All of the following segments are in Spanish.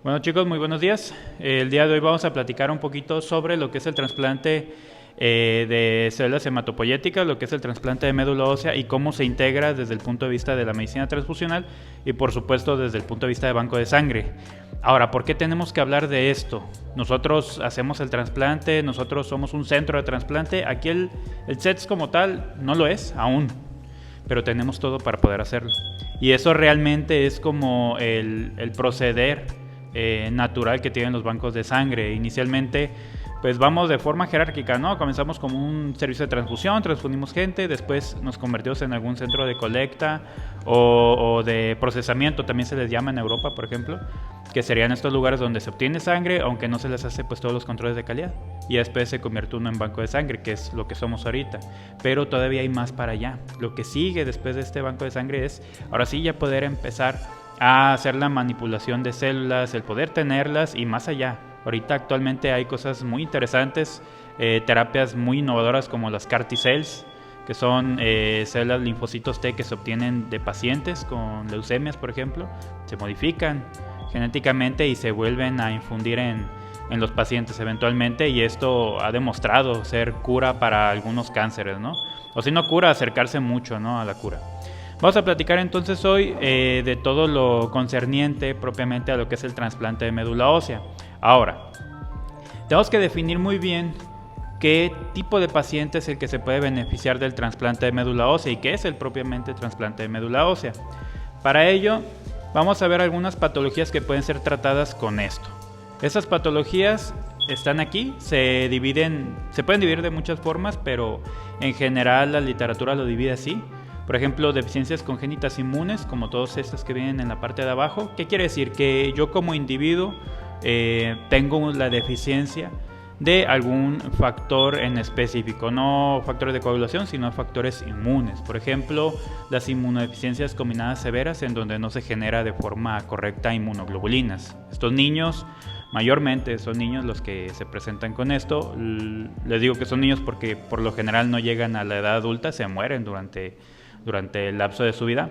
Bueno chicos, muy buenos días. El día de hoy vamos a platicar un poquito sobre lo que es el trasplante de células hematopoyéticas, lo que es el trasplante de médula ósea y cómo se integra desde el punto de vista de la medicina transfusional y por supuesto desde el punto de vista de banco de sangre. Ahora, ¿por qué tenemos que hablar de esto? Nosotros hacemos el trasplante, nosotros somos un centro de trasplante. Aquí el CETS como tal no lo es aún, pero tenemos todo para poder hacerlo. Y eso realmente es como el proceder natural que tienen los bancos de sangre. Inicialmente pues vamos de forma jerárquica, ¿no? Comenzamos como un servicio de transfusión, transfundimos gente, después nos convertimos en algún centro de colecta o de procesamiento, también se les llama en Europa, por ejemplo, que serían estos lugares donde se obtiene sangre, aunque no se les hace pues todos los controles de calidad, y después se convierte uno en banco de sangre, que es lo que somos ahorita, pero todavía hay más para allá. Lo que sigue después de este banco de sangre es, ahora sí, ya poder empezar a hacer la manipulación de células, el poder tenerlas y más allá. Ahorita actualmente hay cosas muy interesantes, terapias muy innovadoras como las CAR T-cells, que son células linfocitos T que se obtienen de pacientes con leucemias, por ejemplo. Se modifican genéticamente y se vuelven a infundir en los pacientes eventualmente, y esto ha demostrado ser cura para algunos cánceres, ¿no? O si no cura, acercarse mucho, ¿no?, a la cura. Vamos a platicar entonces hoy de todo lo concerniente propiamente a lo que es el trasplante de médula ósea. Ahora, tenemos que definir muy bien qué tipo de paciente es el que se puede beneficiar del trasplante de médula ósea y qué es el propiamente trasplante de médula ósea. Para ello, vamos a ver algunas patologías que pueden ser tratadas con esto. Esas patologías están aquí, se pueden dividir de muchas formas, pero en general la literatura lo divide así. Por ejemplo, deficiencias congénitas inmunes, como todas estas que vienen en la parte de abajo. ¿Qué quiere decir? Que yo como individuo tengo la deficiencia de algún factor en específico, no factores de coagulación, sino factores inmunes. Por ejemplo, las inmunodeficiencias combinadas severas, en donde no se genera de forma correcta inmunoglobulinas. Estos niños, mayormente son niños los que se presentan con esto. Les digo que son niños porque por lo general no llegan a la edad adulta, se mueren durante el lapso de su vida.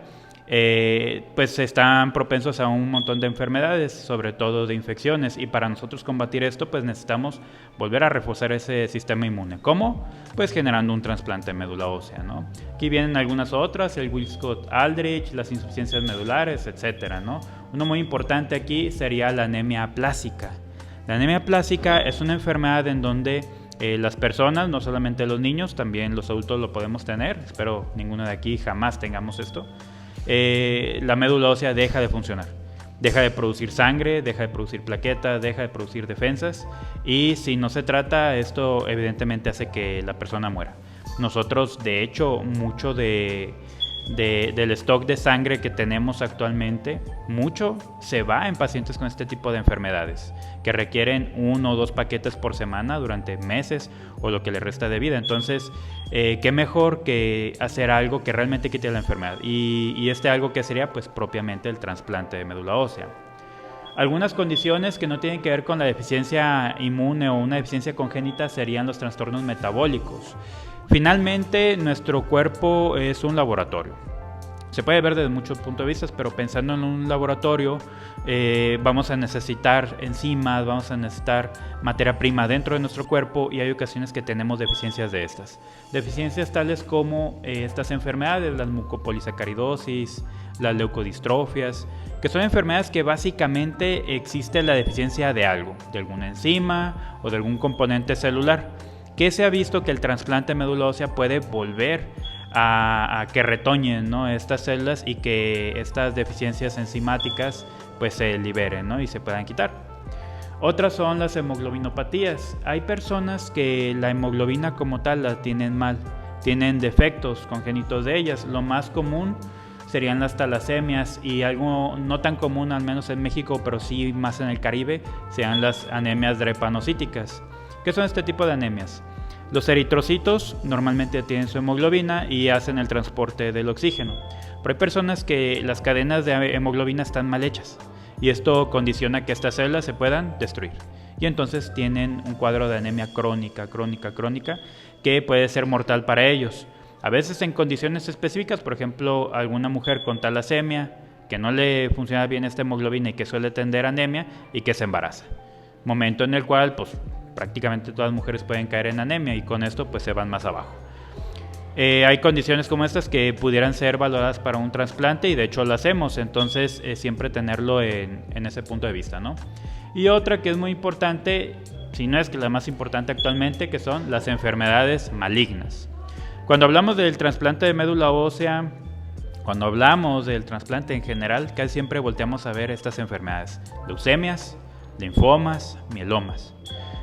Pues están propensos a un montón de enfermedades, sobre todo de infecciones, y para nosotros combatir esto pues necesitamos volver a reforzar ese sistema inmune. ¿Cómo? Pues generando un trasplante de médula ósea, ¿no? Aquí vienen algunas otras, el Winscott-Aldrich, las insuficiencias medulares, etcétera, ¿no? Uno muy importante aquí sería la anemia aplásica. La anemia aplásica es una enfermedad en donde las personas, no solamente los niños, también los adultos lo podemos tener. Espero ninguno de aquí jamás tengamos esto. La médula ósea deja de funcionar, deja de producir sangre, deja de producir plaquetas, deja de producir defensas, y si no se trata, esto evidentemente hace que la persona muera. Nosotros, de hecho, mucho del stock de sangre que tenemos actualmente, mucho se va en pacientes con este tipo de enfermedades, que requieren 1 o 2 paquetes por semana durante meses o lo que le resta de vida. Entonces, qué mejor que hacer algo que realmente quite la enfermedad, y este algo que sería pues propiamente el trasplante de médula ósea. Algunas condiciones que no tienen que ver con la deficiencia inmune o una deficiencia congénita serían los trastornos metabólicos. Finalmente, nuestro cuerpo es un laboratorio. Se puede ver desde muchos puntos de vista, pero pensando en un laboratorio, vamos a necesitar enzimas, vamos a necesitar materia prima dentro de nuestro cuerpo, y hay ocasiones que tenemos deficiencias de estas. Deficiencias tales como estas enfermedades, las mucopolisacaridosis, las leucodistrofias, que son enfermedades que básicamente existe la deficiencia de algo, de alguna enzima o de algún componente celular, que se ha visto que el trasplante de médula ósea puede volver a que retoñen, ¿no?, estas células, y que estas deficiencias enzimáticas pues se liberen, ¿no?, y se puedan quitar. Otras son las hemoglobinopatías. Hay personas que la hemoglobina como tal la tienen mal, tienen defectos congénitos de ellas. Lo más común serían las talasemias, y algo no tan común, al menos en México, pero sí más en el Caribe, serían las anemias drepanocíticas. ¿Qué son este tipo de anemias? Los eritrocitos normalmente tienen su hemoglobina y hacen el transporte del oxígeno, pero hay personas que las cadenas de hemoglobina están mal hechas, y esto condiciona que estas células se puedan destruir, y entonces tienen un cuadro de anemia crónica, que puede ser mortal para ellos. A veces en condiciones específicas, por ejemplo, alguna mujer con talasemia que no le funciona bien esta hemoglobina y que suele tender anemia y que se embaraza. Momento en el cual pues prácticamente todas las mujeres pueden caer en anemia y con esto pues se van más abajo. Hay condiciones como estas que pudieran ser valoradas para un trasplante y de hecho lo hacemos, entonces siempre tenerlo en ese punto de vista, ¿no? Y otra que es muy importante, si no es que la más importante actualmente, que son las enfermedades malignas. Cuando hablamos del trasplante de médula ósea, cuando hablamos del trasplante en general, casi siempre volteamos a ver estas enfermedades: leucemias, linfomas, mielomas.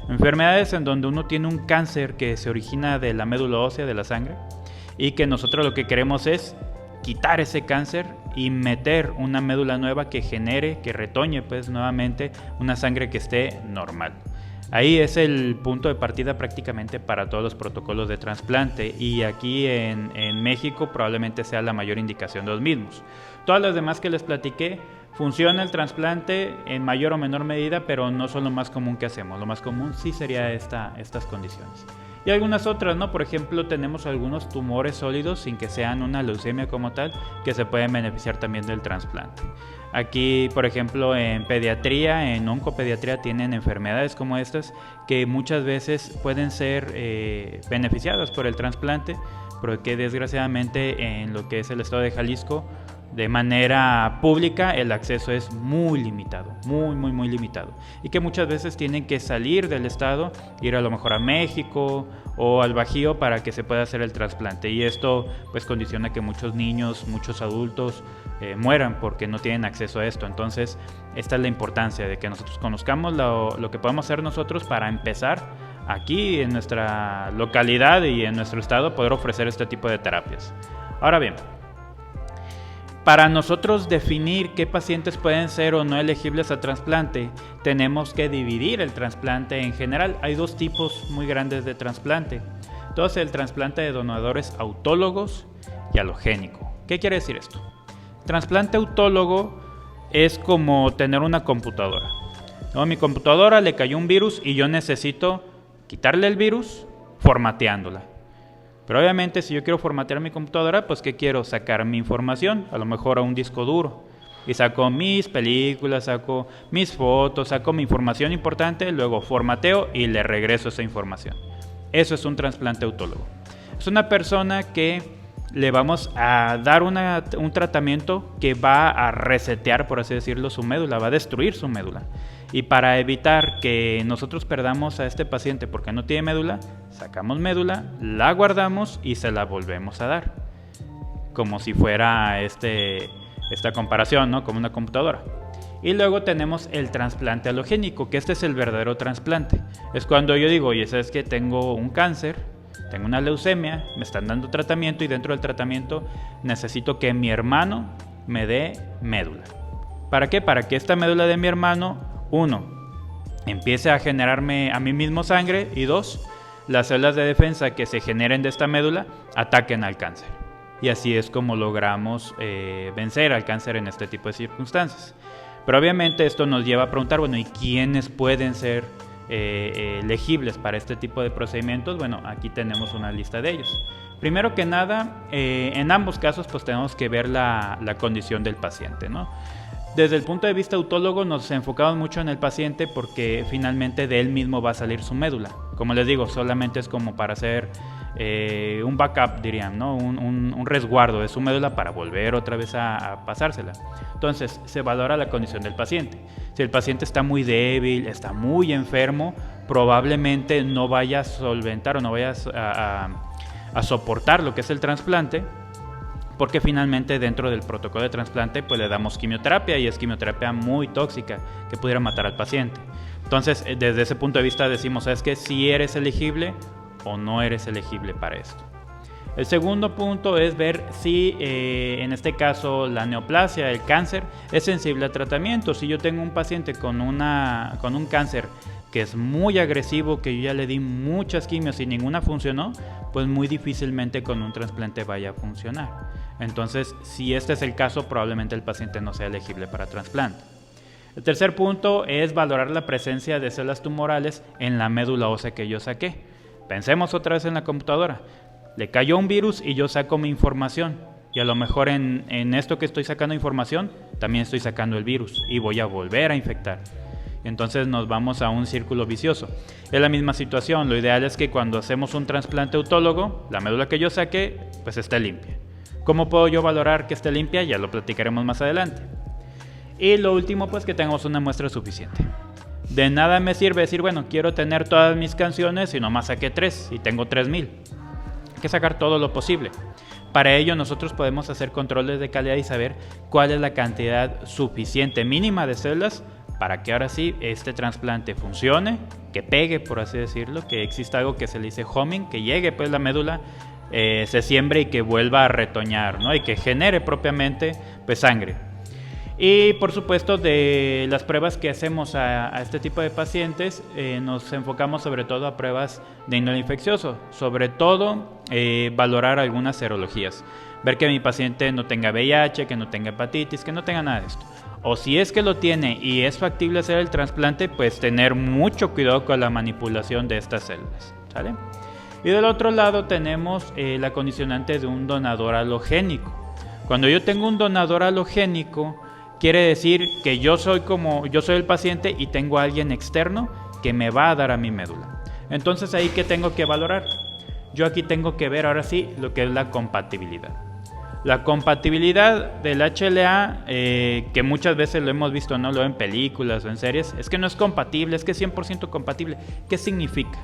Enfermedades en donde uno tiene un cáncer que se origina de la médula ósea, de la sangre, y que nosotros lo que queremos es quitar ese cáncer y meter una médula nueva que genere, que retoñe pues nuevamente una sangre que esté normal. Ahí es el punto de partida prácticamente para todos los protocolos de trasplante, y aquí en México probablemente sea la mayor indicación de los mismos. Todas las demás que les platiqué, funciona el trasplante en mayor o menor medida, pero no son lo más común que hacemos. Lo más común sí sería estas condiciones. Y algunas otras, ¿no? Por ejemplo, tenemos algunos tumores sólidos, sin que sean una leucemia como tal, que se pueden beneficiar también del trasplante. Aquí, por ejemplo, en pediatría, en oncopediatría, tienen enfermedades como estas que muchas veces pueden ser beneficiadas por el trasplante, pero que desgraciadamente en lo que es el estado de Jalisco, de manera pública, el acceso es muy limitado, muy limitado, y que muchas veces tienen que salir del estado, ir a lo mejor a México o al Bajío para que se pueda hacer el trasplante, y esto pues condiciona que muchos niños, muchos adultos mueran porque no tienen acceso a esto. Entonces esta es la importancia de que nosotros conozcamos lo que podemos hacer nosotros para empezar aquí en nuestra localidad y en nuestro estado poder ofrecer este tipo de terapias. Ahora bien, para nosotros definir qué pacientes pueden ser o no elegibles a trasplante, tenemos que dividir el trasplante en general. Hay dos tipos muy grandes de trasplante. Entonces, el trasplante de donadores autólogos y halogénico. ¿Qué quiere decir esto? Trasplante autólogo es como tener una computadora. ¿No? Mi computadora le cayó un virus y yo necesito quitarle el virus formateándola. Pero obviamente si yo quiero formatear mi computadora, pues ¿qué quiero? Sacar mi información, a lo mejor a un disco duro. Y saco mis películas, saco mis fotos, saco mi información importante, luego formateo y le regreso esa información. Eso es un trasplante autólogo. Es una persona que le vamos a dar un tratamiento que va a resetear, por así decirlo, su médula, va a destruir su médula. Y para evitar que nosotros perdamos a este paciente porque no tiene médula, sacamos médula, la guardamos y se la volvemos a dar. Como si fuera esta comparación, ¿no? Como una computadora. Y luego tenemos el trasplante halogénico, que este es el verdadero trasplante. Es cuando yo digo, oye, ¿sabes qué? Tengo un cáncer, tengo una leucemia, me están dando tratamiento y dentro del tratamiento necesito que mi hermano me dé médula. ¿Para qué? Para que esta médula de mi hermano, uno, empiece a generarme a mí mismo sangre, y dos, las células de defensa que se generen de esta médula ataquen al cáncer. Y así es como logramos vencer al cáncer en este tipo de circunstancias. Pero obviamente esto nos lleva a preguntar, bueno, ¿y quiénes pueden ser elegibles para este tipo de procedimientos? Bueno, aquí tenemos una lista de ellos. Primero que nada, en ambos casos pues tenemos que ver la condición del paciente, ¿no? Desde el punto de vista autólogo nos enfocamos mucho en el paciente porque finalmente de él mismo va a salir su médula. Como les digo, solamente es como para hacer un backup, dirían, ¿no? Un resguardo de su médula para volver otra vez a pasársela. Entonces se valora la condición del paciente. Si el paciente está muy débil, está muy enfermo, probablemente no vaya a solventar o no vaya a soportar lo que es el trasplante, porque finalmente dentro del protocolo de trasplante pues le damos quimioterapia, y es quimioterapia muy tóxica que pudiera matar al paciente. Entonces desde ese punto de vista decimos, ¿sabes qué? Si eres elegible o no eres elegible para esto. El segundo punto es ver si en este caso la neoplasia, el cáncer, es sensible a tratamiento. Si yo tengo un paciente con un cáncer que es muy agresivo, que yo ya le di muchas quimios y ninguna funcionó, pues muy difícilmente con un trasplante vaya a funcionar. Entonces, si este es el caso, probablemente el paciente no sea elegible para trasplante. El tercer punto es valorar la presencia de células tumorales en la médula ósea que yo saqué. Pensemos otra vez en la computadora. Le cayó un virus y yo saco mi información. Y a lo mejor en esto que estoy sacando información, también estoy sacando el virus y voy a volver a infectar. Entonces nos vamos a un círculo vicioso. Es la misma situación. Lo ideal es que cuando hacemos un trasplante autólogo, la médula que yo saque, pues esté limpia. ¿Cómo puedo yo valorar que esté limpia? Ya lo platicaremos más adelante. Y lo último, pues que tengamos una muestra suficiente. De nada me sirve decir, bueno, quiero tener todas mis canciones y nomás saqué 3 y tengo 3000. Hay que sacar todo lo posible. Para ello nosotros podemos hacer controles de calidad y saber cuál es la cantidad suficiente mínima de células para que ahora sí este trasplante funcione, que pegue, por así decirlo, que exista algo que se le dice homing, que llegue pues la médula, se siembre y que vuelva a retoñar, ¿no? Y que genere propiamente pues sangre. Y por supuesto de las pruebas que hacemos a este tipo de pacientes, nos enfocamos sobre todo a pruebas de índole infeccioso, sobre todo valorar algunas serologías, ver que mi paciente no tenga VIH, que no tenga hepatitis, que no tenga nada de esto. O si es que lo tiene y es factible hacer el trasplante, pues tener mucho cuidado con la manipulación de estas células, ¿sale? Y del otro lado tenemos la condicionante de un donador halogénico. Cuando yo tengo un donador halogénico, quiere decir que yo soy el paciente y tengo a alguien externo que me va a dar a mi médula. Entonces ahí ¿qué tengo que valorar? Yo aquí tengo que ver ahora sí lo que es la compatibilidad. La compatibilidad del HLA, que muchas veces lo hemos visto, ¿no? Lo en películas o en series, es que no es compatible, es que es 100% compatible. ¿Qué significa?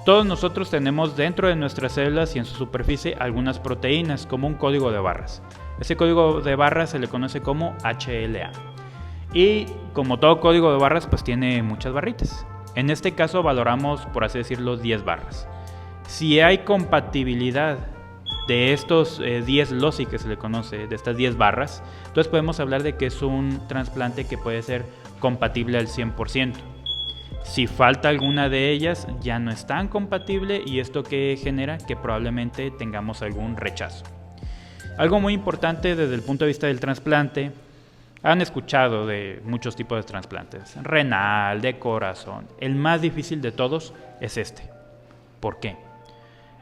Todos nosotros tenemos dentro de nuestras células y en su superficie algunas proteínas como un código de barras. Ese código de barras se le conoce como HLA. Y como todo código de barras, pues tiene muchas barritas. En este caso valoramos, por así decirlo, 10 barras. Si hay compatibilidad de estos 10 loci que se le conoce, de estas 10 barras, entonces podemos hablar de que es un trasplante que puede ser compatible al 100%. Si falta alguna de ellas, ya no es tan compatible y esto que genera que probablemente tengamos algún rechazo. Algo muy importante desde el punto de vista del trasplante, han escuchado de muchos tipos de trasplantes, renal, de corazón. El más difícil de todos es este. ¿Por qué?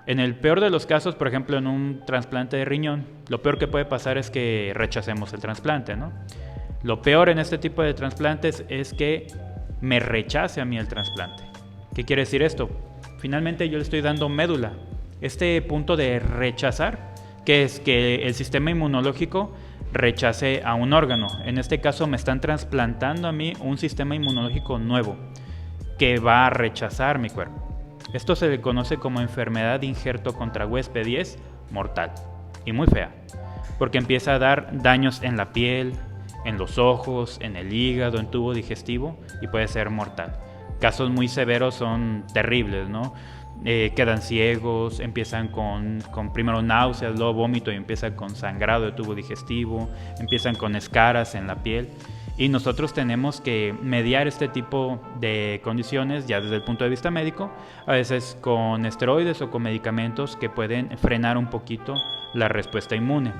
En el peor de los casos, por ejemplo, en un trasplante de riñón, lo peor que puede pasar es que rechacemos el trasplante, ¿no? Lo peor en este tipo de trasplantes es que me rechace a mí el trasplante. ¿Qué quiere decir esto? Finalmente yo le estoy dando médula. Este punto de rechazar, que es que el sistema inmunológico rechace a un órgano. En este caso me están trasplantando a mí un sistema inmunológico nuevo que va a rechazar mi cuerpo. Esto se le conoce como enfermedad de injerto contra huésped y es mortal y muy fea, porque empieza a dar daños en la piel, en los ojos, en el hígado, en tubo digestivo y puede ser mortal. Casos muy severos son terribles, ¿no? Quedan ciegos, empiezan con primero náuseas, luego vómito y empiezan con sangrado de tubo digestivo, empiezan con escaras en la piel. Y nosotros tenemos que mediar este tipo de condiciones ya desde el punto de vista médico, a veces con esteroides o con medicamentos que pueden frenar un poquito la respuesta inmune.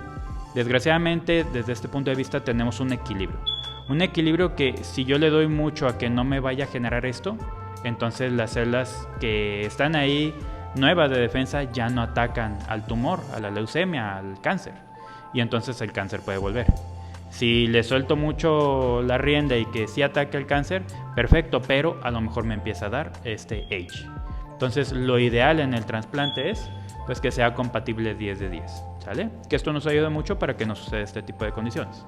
Desgraciadamente, desde este punto de vista tenemos un equilibrio que si yo le doy mucho a que no me vaya a generar esto, entonces las células que están ahí nuevas de defensa ya no atacan al tumor, a la leucemia, al cáncer, y entonces el cáncer puede volver. Si le suelto mucho la rienda y que sí ataque el cáncer, perfecto, pero a lo mejor me empieza a dar este H. Entonces lo ideal en el trasplante es pues que sea compatible 10 de 10, ¿sale? Que esto nos ayuda mucho para que no suceda este tipo de condiciones.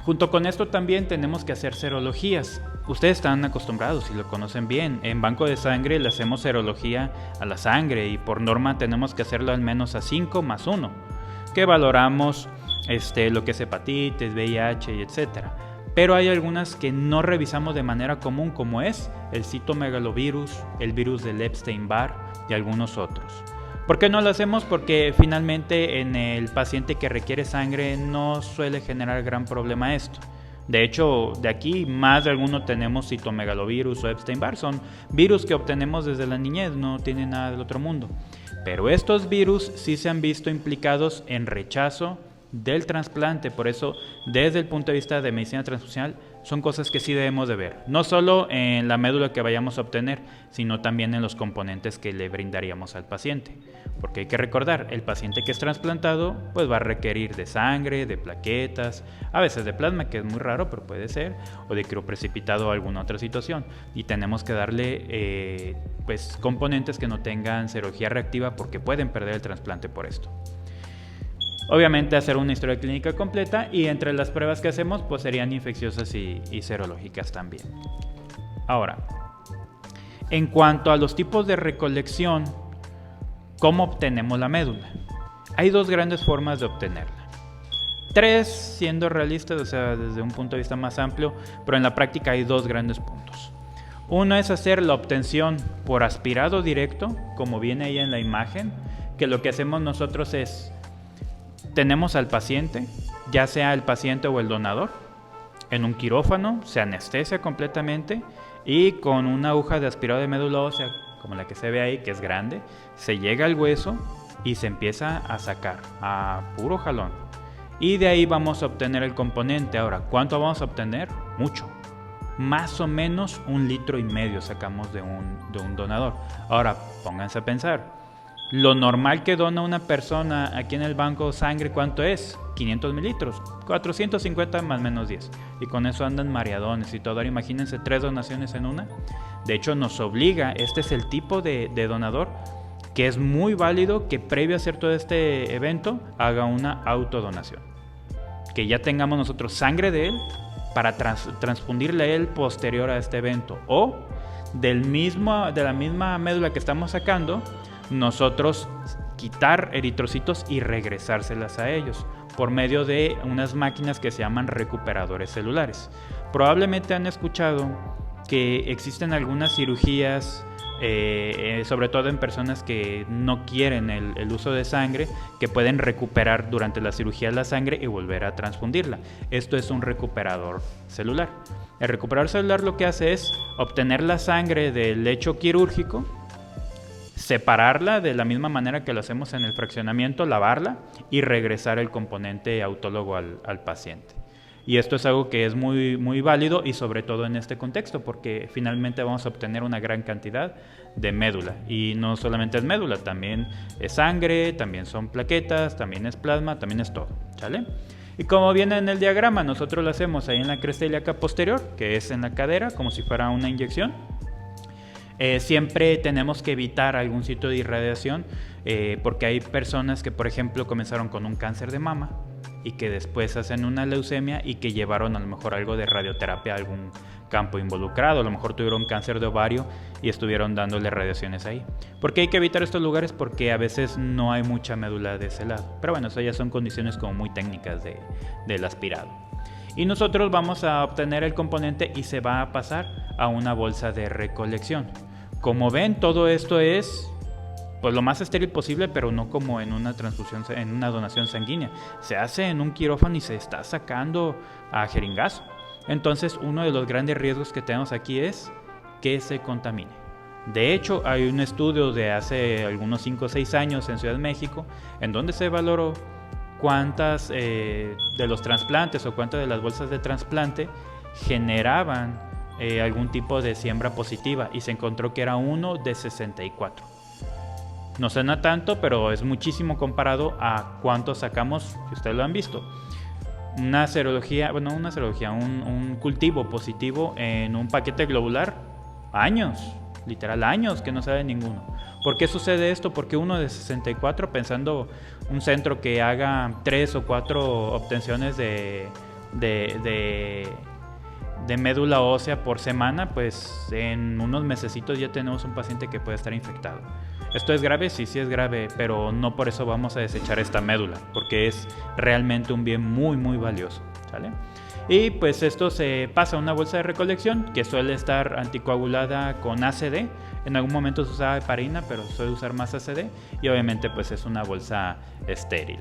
Junto con esto también tenemos que hacer serologías. Ustedes están acostumbrados y lo conocen bien. En banco de sangre le hacemos serología a la sangre y por norma tenemos que hacerlo al menos a 5 más 1, que valoramos lo que es hepatitis, VIH y etcétera. Pero hay algunas que no revisamos de manera común, como es el citomegalovirus, el virus del Epstein-Barr y algunos otros. ¿Por qué no lo hacemos? Porque finalmente en el paciente que requiere sangre no suele generar gran problema esto. De hecho, de aquí más de alguno tenemos citomegalovirus o Epstein-Barr. Son virus que obtenemos desde la niñez, no tienen nada del otro mundo. Pero estos virus sí se han visto implicados en rechazo del trasplante. Por eso, desde el punto de vista de medicina transfusional, son cosas que sí debemos de ver, no solo en la médula que vayamos a obtener, sino también en los componentes que le brindaríamos al paciente, porque hay que recordar, el paciente que es trasplantado pues va a requerir de sangre, de plaquetas, a veces de plasma, que es muy raro, pero puede ser, o de crioprecipitado o alguna otra situación, y tenemos que darle pues componentes que no tengan serología reactiva, porque pueden perder el trasplante por esto. Obviamente hacer una historia clínica completa, y entre las pruebas que hacemos pues serían infecciosas y serológicas también. Ahora, en cuanto a los tipos de recolección, ¿cómo obtenemos la médula? Hay dos grandes formas de obtenerla. Tres, siendo realistas, o sea, desde un punto de vista más amplio, pero en la práctica hay dos grandes puntos. Uno es hacer la obtención por aspirado directo, como viene ahí en la imagen, que lo que hacemos nosotros es, tenemos al paciente, ya sea el paciente o el donador, en un quirófano, se anestesia completamente y con una aguja de aspirado de médula ósea, como la que se ve ahí, que es grande, se llega al hueso y se empieza a sacar a puro jalón. Y de ahí vamos a obtener el componente. Ahora, ¿cuánto vamos a obtener? Mucho. Más o menos 1,5 litros sacamos de un donador. Ahora, pónganse a pensar. Lo normal que dona una persona aquí en el banco de sangre, ¿cuánto es? 500 mililitros, 450 más menos 10. Y con eso andan mareadones y todo. Ahora imagínense 3 donaciones en una. De hecho, nos obliga, este es el tipo de donador que es muy válido que previo a hacer todo este evento haga una autodonación. Que ya tengamos nosotros sangre de él para transfundirle a él posterior a este evento. O de la misma médula que estamos sacando, nosotros quitar eritrocitos y regresárselas a ellos por medio de unas máquinas que se llaman recuperadores celulares. Probablemente han escuchado que existen algunas cirugías, sobre todo en personas que no quieren el uso de sangre, que pueden recuperar durante la cirugía la sangre y volver a transfundirla. Esto es un recuperador celular. El recuperador celular lo que hace es obtener la sangre del lecho quirúrgico, separarla de la misma manera que lo hacemos en el fraccionamiento, lavarla y regresar el componente autólogo al paciente. Y esto es algo que es muy, muy válido, y sobre todo en este contexto, porque finalmente vamos a obtener una gran cantidad de médula. Y no solamente es médula, también es sangre, también son plaquetas, también es plasma, también es todo, ¿sale? Y como viene en el diagrama, nosotros lo hacemos ahí en la cresta ilíaca posterior, que es en la cadera, como si fuera una inyección. Siempre tenemos que evitar algún sitio de irradiación, porque hay personas que, por ejemplo, comenzaron con un cáncer de mama y que después hacen una leucemia y que llevaron a lo mejor algo de radioterapia a algún campo involucrado. A lo mejor tuvieron cáncer de ovario y estuvieron dándole radiaciones ahí. ¿Por qué hay que evitar estos lugares? Porque a veces no hay mucha médula de ese lado. Pero bueno, eso ya son condiciones como muy técnicas del aspirado. Y nosotros vamos a obtener el componente y se va a pasar a una bolsa de recolección. Como ven, todo esto es pues lo más estéril posible, pero no como en una transfusión, en una donación sanguínea. Se hace en un quirófano y se está sacando a jeringazo. Entonces, uno de los grandes riesgos que tenemos aquí es que se contamine. De hecho, hay un estudio de hace algunos 5 o 6 años en Ciudad de México, en donde se valoró cuántas de los trasplantes o cuántas de las bolsas de trasplante generaban algún tipo de siembra positiva, y se encontró que era 1 de 64. No suena tanto, pero es muchísimo comparado a cuánto sacamos, que ustedes lo han visto. Un cultivo positivo en un paquete globular, años, literal años que no sabe ninguno. ¿Por qué sucede esto? Porque 1 de 64, pensando un centro que haga 3 o 4 obtenciones de médula ósea por semana, pues en unos mesecitos ya tenemos un paciente que puede estar infectado. ¿Esto es grave? Sí, sí es grave, pero no por eso vamos a desechar esta médula, porque es realmente un bien muy, muy valioso, ¿sale? Y pues esto se pasa a una bolsa de recolección que suele estar anticoagulada con ACD. En algún momento se usaba heparina, pero suele usar más ACD, y obviamente pues es una bolsa estéril.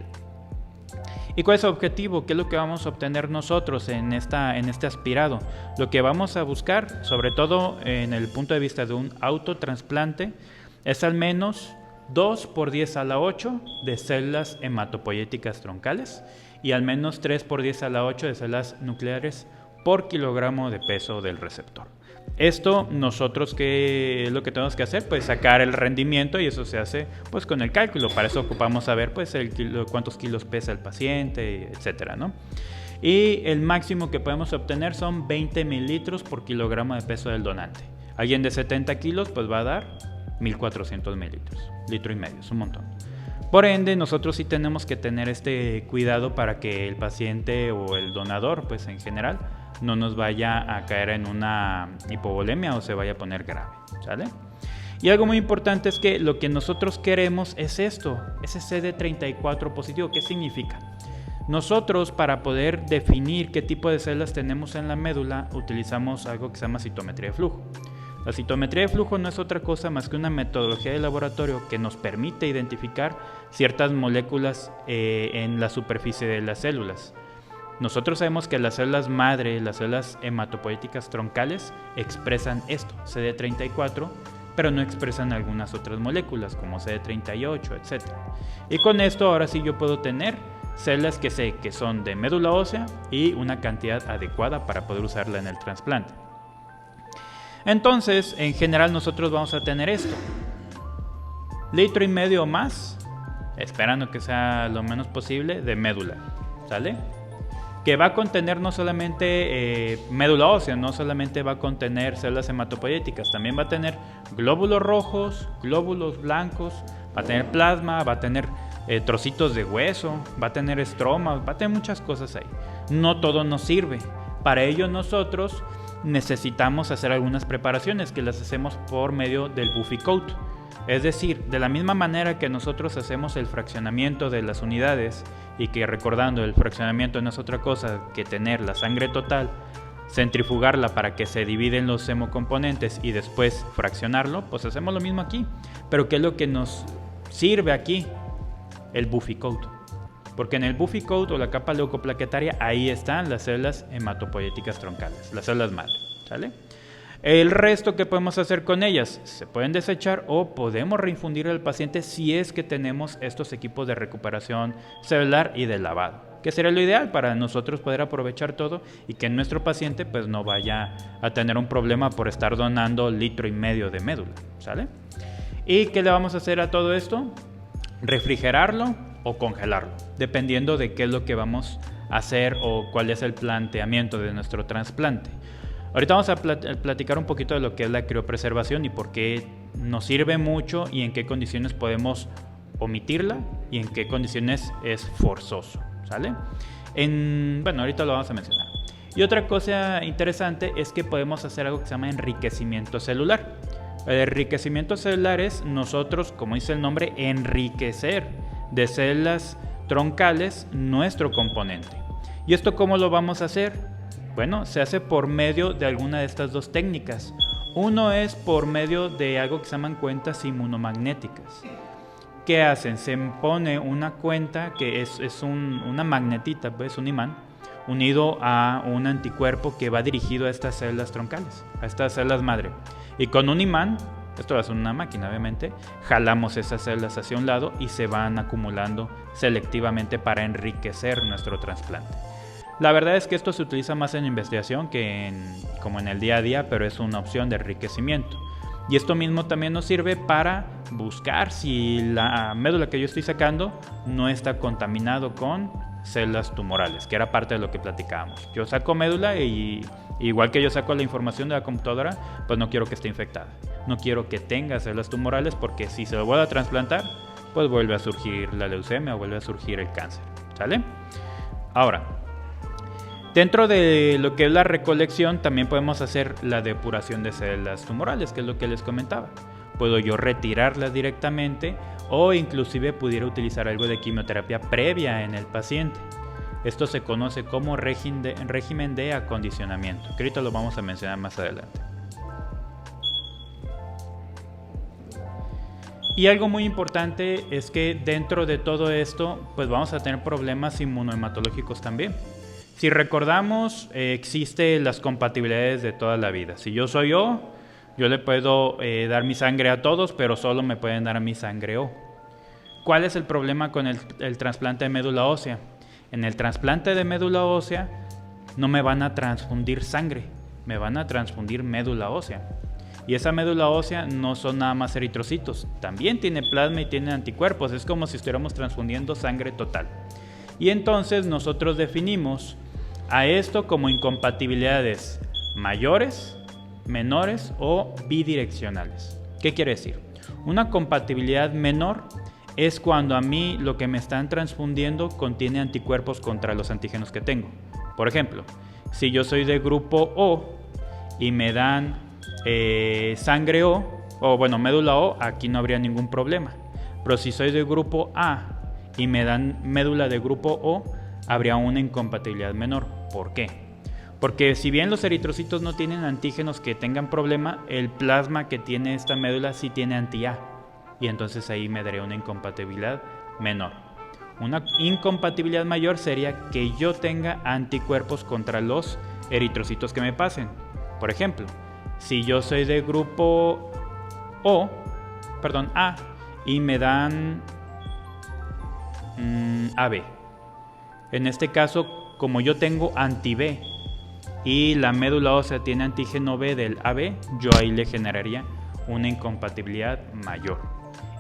¿Y cuál es el objetivo? ¿Qué es lo que vamos a obtener nosotros en este aspirado? Lo que vamos a buscar, sobre todo en el punto de vista de un autotransplante, es al menos 2 por 10 a la 8 de células hematopoyéticas troncales, y al menos 3 por 10 a la 8 de células nucleares por kilogramo de peso del receptor. Esto nosotros, ¿qué es lo que tenemos que hacer? Pues sacar el rendimiento, y eso se hace pues con el cálculo. Para eso ocupamos saber pues cuántos kilos pesa el paciente, etcétera, ¿no? Y el máximo que podemos obtener son 20 mililitros por kilogramo de peso del donante. Alguien de 70 kilos pues va a dar 1400 mililitros, litro y medio, es un montón. Por ende, nosotros sí tenemos que tener este cuidado para que el paciente o el donador, pues en general, no nos vaya a caer en una hipovolemia o se vaya a poner grave, ¿sale? Y algo muy importante es que lo que nosotros queremos es esto, ese CD34 positivo. ¿Qué significa? Nosotros, para poder definir qué tipo de células tenemos en la médula, utilizamos algo que se llama citometría de flujo. La citometría de flujo no es otra cosa más que una metodología de laboratorio que nos permite identificar ciertas moléculas en la superficie de las células. Nosotros sabemos que las células madre, las células hematopoyéticas troncales, expresan esto, CD34, pero no expresan algunas otras moléculas como CD38, etc. Y con esto ahora sí yo puedo tener células que sé que son de médula ósea y una cantidad adecuada para poder usarla en el trasplante. Entonces, en general nosotros vamos a tener esto, litro y medio más, esperando que sea lo menos posible, de médula, ¿sale? Que va a contener no solamente médula ósea, no solamente va a contener células hematopoyéticas, también va a tener glóbulos rojos, glóbulos blancos, va a tener plasma, va a tener trocitos de hueso, va a tener estromas, va a tener muchas cosas ahí. No todo nos sirve. Para ello nosotros necesitamos hacer algunas preparaciones que las hacemos por medio del Buffy-Coat. Es decir, de la misma manera que nosotros hacemos el fraccionamiento de las unidades, y que, recordando, el fraccionamiento no es otra cosa que tener la sangre total, centrifugarla para que se dividen los hemocomponentes y después fraccionarlo, pues hacemos lo mismo aquí. Pero ¿qué es lo que nos sirve aquí? El Buffy-Coat. Porque en el Buffy-Coat o la capa leucoplaquetaria, ahí están las células hematopoyéticas troncales, las células madre, ¿sale? El resto, ¿qué podemos hacer con ellas? Se pueden desechar o podemos reinfundir al paciente si es que tenemos estos equipos de recuperación celular y de lavado, que sería lo ideal para nosotros poder aprovechar todo y que nuestro paciente pues no vaya a tener un problema por estar donando litro y medio de médula, ¿sale? ¿Y qué le vamos a hacer a todo esto? Refrigerarlo o congelarlo, dependiendo de qué es lo que vamos a hacer o cuál es el planteamiento de nuestro trasplante. Ahorita vamos a platicar un poquito de lo que es la criopreservación y por qué nos sirve mucho y en qué condiciones podemos omitirla y en qué condiciones es forzoso, ¿sale? Bueno, ahorita lo vamos a mencionar. Y otra cosa interesante es que podemos hacer algo que se llama enriquecimiento celular. El enriquecimiento celular es nosotros, como dice el nombre, enriquecer de células troncales nuestro componente. ¿Y esto cómo lo vamos a hacer? Bueno, se hace por medio de alguna de estas dos técnicas. Uno es por medio de algo que se llaman cuentas inmunomagnéticas. ¿Qué hacen? Se pone una cuenta que es una magnetita, pues un imán, unido a un anticuerpo que va dirigido a estas células troncales, a estas células madre. Y con un imán, esto lo hace una máquina obviamente, jalamos esas células hacia un lado y se van acumulando selectivamente para enriquecer nuestro trasplante. La verdad es que esto se utiliza más en investigación que como en el día a día, pero es una opción de enriquecimiento. Y esto mismo también nos sirve para buscar si la médula que yo estoy sacando no está contaminado con células tumorales, que era parte de lo que platicábamos. Yo saco médula y igual que yo saco la información de la computadora, pues no quiero que esté infectada. No quiero que tenga células tumorales porque si se lo vuelve a trasplantar, pues vuelve a surgir la leucemia o vuelve a surgir el cáncer, ¿sale? Ahora, dentro de lo que es la recolección, también podemos hacer la depuración de células tumorales, que es lo que les comentaba. Puedo yo retirarlas directamente o inclusive pudiera utilizar algo de quimioterapia previa en el paciente. Esto se conoce como régimen de acondicionamiento, que ahorita lo vamos a mencionar más adelante. Y algo muy importante es que dentro de todo esto, pues vamos a tener problemas inmunohematológicos también. Si recordamos, existen las compatibilidades de toda la vida. Si yo soy O, yo le puedo dar mi sangre a todos, pero solo me pueden dar mi sangre O. ¿Cuál es el problema con el trasplante de médula ósea? En el trasplante de médula ósea no me van a transfundir sangre, me van a transfundir médula ósea. Y esa médula ósea no son nada más eritrocitos, también tiene plasma y tiene anticuerpos, es como si estuviéramos transfundiendo sangre total. Y entonces nosotros definimos a esto como incompatibilidades mayores, menores o bidireccionales. ¿Qué quiere decir? Una compatibilidad menor es cuando a mí lo que me están transfundiendo contiene anticuerpos contra los antígenos que tengo. Por ejemplo, si yo soy de grupo O y me dan sangre o bueno, médula O, aquí no habría ningún problema. Pero si soy de grupo A y me dan médula de grupo O, habría una incompatibilidad menor. ¿Por qué? Porque si bien los eritrocitos no tienen antígenos que tengan problema, el plasma que tiene esta médula sí tiene anti-A. Y entonces ahí me daría una incompatibilidad menor. Una incompatibilidad mayor sería que yo tenga anticuerpos contra los eritrocitos que me pasen. Por ejemplo, si yo soy de grupo A y me dan AB. En este caso, como yo tengo anti-B y la médula ósea tiene antígeno B del AB, yo ahí le generaría una incompatibilidad mayor.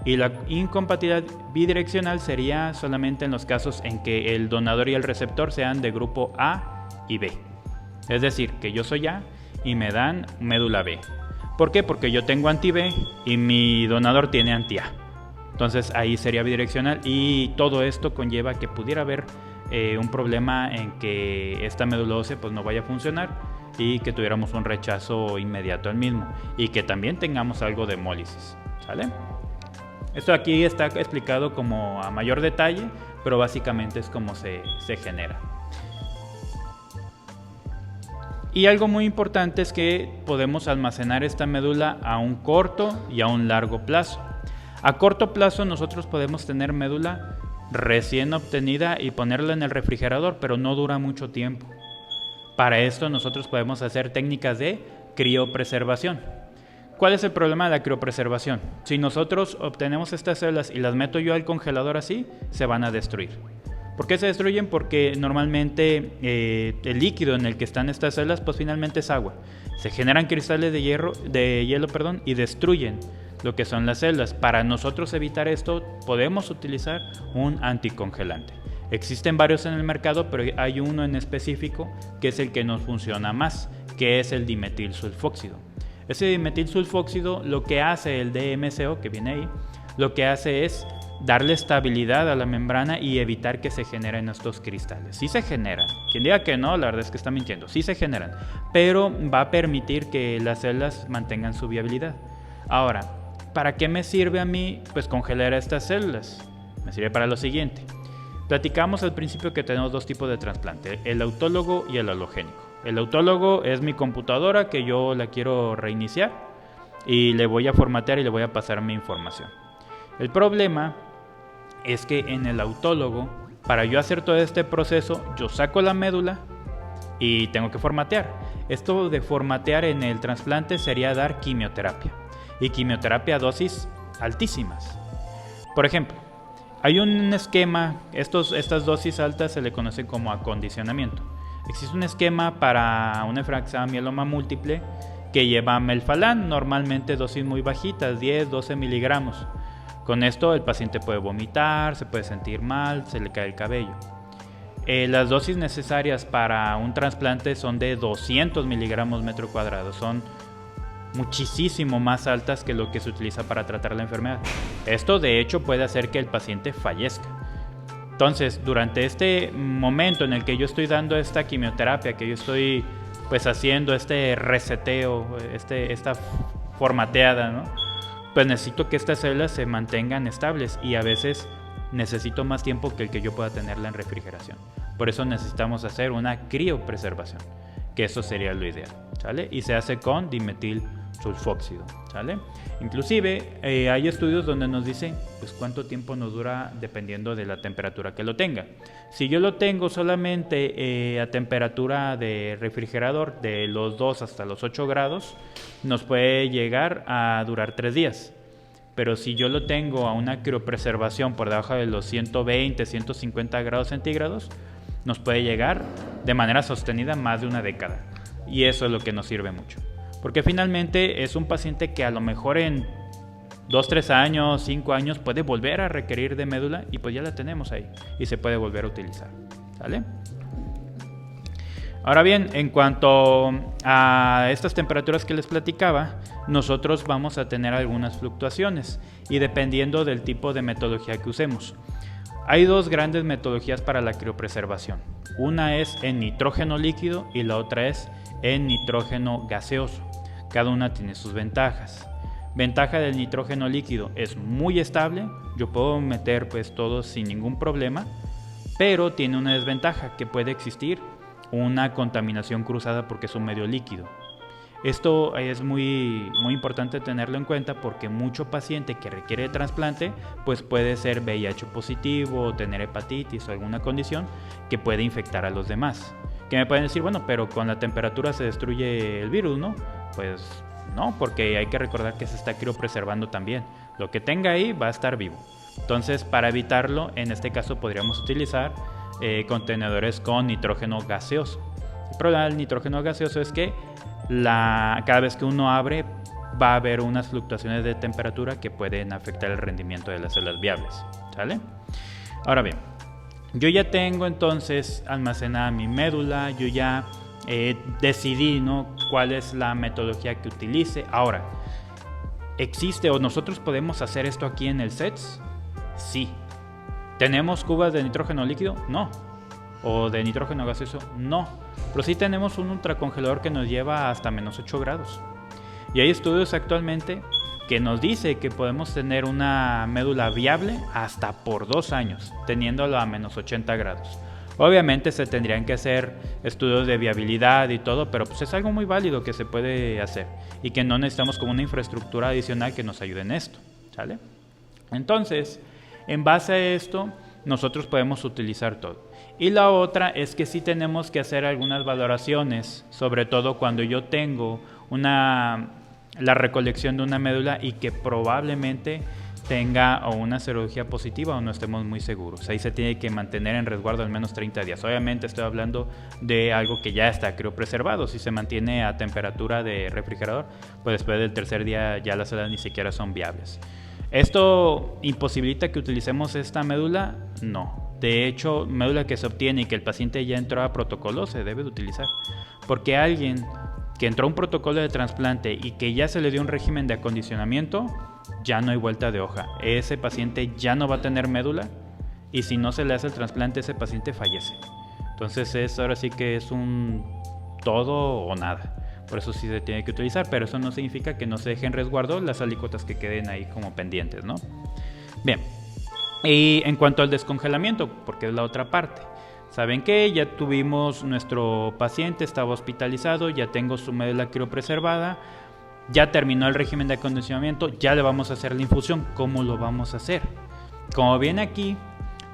Y la incompatibilidad bidireccional sería solamente en los casos en que el donador y el receptor sean de grupo A y B. Es decir, que yo soy A y me dan médula B. ¿Por qué? Porque yo tengo anti-B y mi donador tiene anti-A. Entonces ahí sería bidireccional y todo esto conlleva que pudiera haber un problema en que esta médula ósea pues no vaya a funcionar y que tuviéramos un rechazo inmediato al mismo y que también tengamos algo de hemólisis. ¿Sale? Esto aquí está explicado como a mayor detalle, pero básicamente es como se genera. Y algo muy importante es que podemos almacenar esta médula a un corto y a un largo plazo. A corto plazo nosotros podemos tener médula recién obtenida y ponerla en el refrigerador, pero no dura mucho tiempo. Para esto nosotros podemos hacer técnicas de criopreservación. ¿Cuál es el problema de la criopreservación? Si nosotros obtenemos estas células y las meto yo al congelador así, se van a destruir. ¿Por qué se destruyen? Porque normalmente el líquido en el que están estas células pues finalmente es agua. Se generan cristales de hielo, y destruyen lo que son las células. Para nosotros evitar esto podemos utilizar un anticongelante. Existen varios en el mercado, pero hay uno en específico que es el que nos funciona más, que es el dimetilsulfóxido. Ese dimetilsulfóxido, lo que hace el DMSO, que viene ahí, lo que hace es darle estabilidad a la membrana y evitar que se generen estos cristales. Sí se generan. Quien diga que no, la verdad es que está mintiendo. Sí se generan, pero va a permitir que las células mantengan su viabilidad. Ahora, ¿para qué me sirve a mí pues congelar estas células? Me sirve para lo siguiente. Platicamos al principio que tenemos dos tipos de trasplante, el autólogo y el halogénico. El autólogo es mi computadora que yo la quiero reiniciar y le voy a formatear y le voy a pasar mi información. El problema es que en el autólogo, para yo hacer todo este proceso, yo saco la médula y tengo que formatear. Esto de formatear en el trasplante sería dar quimioterapia. Y quimioterapia a dosis altísimas. Por ejemplo, hay un esquema, estas dosis altas se le conocen como acondicionamiento. Existe un esquema para una enfermedad que se llama mieloma múltiple que lleva melfalán, normalmente dosis muy bajitas, 10, 12 miligramos. Con esto el paciente puede vomitar, se puede sentir mal, se le cae el cabello. Las dosis necesarias para un trasplante son de 200 miligramos metro cuadrado, son muchísimo más altas que lo que se utiliza para tratar la enfermedad. Esto de hecho puede hacer que el paciente fallezca. Entonces, durante este momento en el que yo estoy dando esta quimioterapia, que yo estoy pues haciendo este reseteo, esta formateada, ¿no? Pues necesito que estas células se mantengan estables y a veces necesito más tiempo que el que yo pueda tenerla en refrigeración. Por eso necesitamos hacer una criopreservación, que eso sería lo ideal, ¿sale? Y se hace con dimetilsulfóxido, ¿sale? Inclusive hay estudios donde nos dicen pues cuánto tiempo nos dura dependiendo de la temperatura que lo tenga. Si yo lo tengo solamente a temperatura de refrigerador de los 2 hasta los 8 grados, nos puede llegar a durar 3 días. Pero si yo lo tengo a una criopreservación por debajo de los 120, 150 grados centígrados, nos puede llegar de manera sostenida más de una década. Y eso es lo que nos sirve mucho. Porque finalmente es un paciente que a lo mejor en 2, 3 años, 5 años puede volver a requerir de médula y pues ya la tenemos ahí y se puede volver a utilizar. ¿Sale? Ahora bien, en cuanto a estas temperaturas que les platicaba, nosotros vamos a tener algunas fluctuaciones y dependiendo del tipo de metodología que usemos. Hay dos grandes metodologías para la criopreservación. Una es en nitrógeno líquido y la otra es en nitrógeno gaseoso. Cada una tiene sus ventajas. Ventaja del nitrógeno líquido es muy estable, yo puedo meter pues todo sin ningún problema, pero tiene una desventaja que puede existir una contaminación cruzada porque es un medio líquido. Esto es muy importante tenerlo en cuenta porque mucho paciente que requiere de trasplante pues puede ser VIH positivo o tener hepatitis o alguna condición que puede infectar a los demás. Que me pueden decir, bueno, pero con la temperatura se destruye el virus, ¿no? Pues no, porque hay que recordar que se está criopreservando también. Lo que tenga ahí va a estar vivo. Entonces, para evitarlo, en este caso podríamos utilizar contenedores con nitrógeno gaseoso. El problema del nitrógeno gaseoso es que cada vez que uno abre va a haber unas fluctuaciones de temperatura que pueden afectar el rendimiento de las células viables. ¿Sale? Ahora bien, yo ya tengo entonces almacenada mi médula, yo ya decidí, ¿no?, cuál es la metodología que utilice. Ahora, ¿existe o nosotros podemos hacer esto aquí en el CETS? Sí. ¿Tenemos cubas de nitrógeno líquido? No. ¿O de nitrógeno gaseoso? No. Pero sí tenemos un ultracongelador que nos lleva hasta menos 8 grados. Y hay estudios actualmente que nos dice que podemos tener una médula viable hasta por 2 años, teniéndolo a menos 80 grados. Obviamente se tendrían que hacer estudios de viabilidad y todo, pero pues es algo muy válido que se puede hacer y que no necesitamos como una infraestructura adicional que nos ayude en esto, ¿sale? Entonces, en base a esto, nosotros podemos utilizar todo. Y la otra es que sí tenemos que hacer algunas valoraciones, sobre todo cuando yo tengo la recolección de una médula y que probablemente tenga o una serología positiva o no estemos muy seguros. Ahí se tiene que mantener en resguardo al menos 30 días. Obviamente estoy hablando de algo que ya está criopreservado. Si se mantiene a temperatura de refrigerador, pues después del tercer día ya las células ni siquiera son viables. ¿Esto imposibilita que utilicemos esta médula? No. De hecho, médula que se obtiene y que el paciente ya entró a protocolo se debe de utilizar. Porque alguien que entró a un protocolo de trasplante y que ya se le dio un régimen de acondicionamiento, ya no hay vuelta de hoja. Ese paciente ya no va a tener médula y si no se le hace el trasplante, ese paciente fallece. Entonces ahora sí que es un todo o nada. Por eso sí se tiene que utilizar, pero eso no significa que no se dejen resguardo las alícuotas que queden ahí como pendientes, ¿no? Bien, y en cuanto al descongelamiento, porque es la otra parte. ¿Saben qué? Ya tuvimos nuestro paciente, estaba hospitalizado, ya tengo su médula criopreservada, ya terminó el régimen de acondicionamiento, ya le vamos a hacer la infusión. ¿Cómo lo vamos a hacer? Como viene aquí,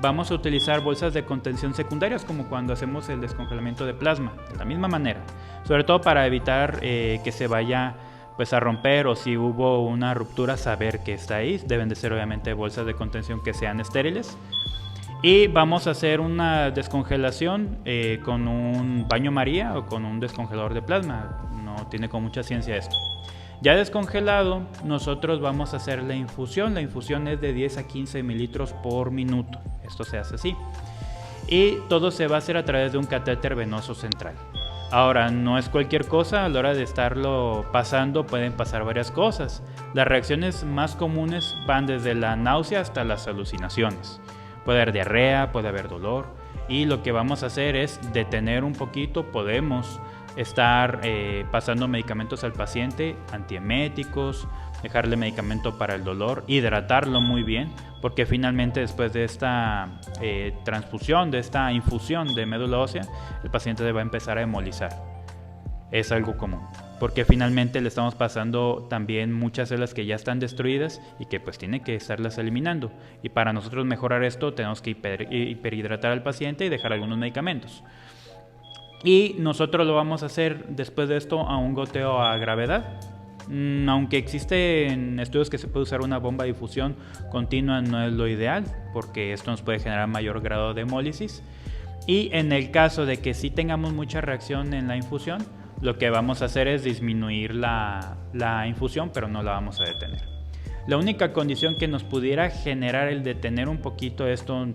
vamos a utilizar bolsas de contención secundarias como cuando hacemos el descongelamiento de plasma, de la misma manera, sobre todo para evitar que se vaya pues a romper o si hubo una ruptura saber que está ahí. Deben de ser obviamente bolsas de contención que sean estériles. Y vamos a hacer una descongelación con un baño María o con un descongelador de plasma. No tiene con mucha ciencia esto. Ya descongelado, nosotros vamos a hacer la infusión. La infusión es de 10 a 15 mililitros por minuto. Esto se hace así. Y todo se va a hacer a través de un catéter venoso central. Ahora, no es cualquier cosa. A la hora de estarlo pasando pueden pasar varias cosas. Las reacciones más comunes van desde la náusea hasta las alucinaciones. Puede haber diarrea, puede haber dolor. Y lo que vamos a hacer es detener un poquito. Podemos estar pasando medicamentos al paciente, antieméticos, dejarle medicamento para el dolor, hidratarlo muy bien, porque finalmente después de esta transfusión, de esta infusión de médula ósea, el paciente va a empezar a hemolizar. Es algo común, porque finalmente le estamos pasando también muchas células que ya están destruidas y que pues tiene que estarlas eliminando. Y para nosotros mejorar esto tenemos que hiperhidratar al paciente y dejar algunos medicamentos. Y nosotros lo vamos a hacer después de esto a un goteo a gravedad. Aunque existen estudios que se puede usar una bomba de difusión continua, no es lo ideal porque esto nos puede generar mayor grado de hemólisis. Y en el caso de que sí tengamos mucha reacción en la infusión, lo que vamos a hacer es disminuir la infusión, pero no la vamos a detener. La única condición que nos pudiera generar el detener un poquito esto,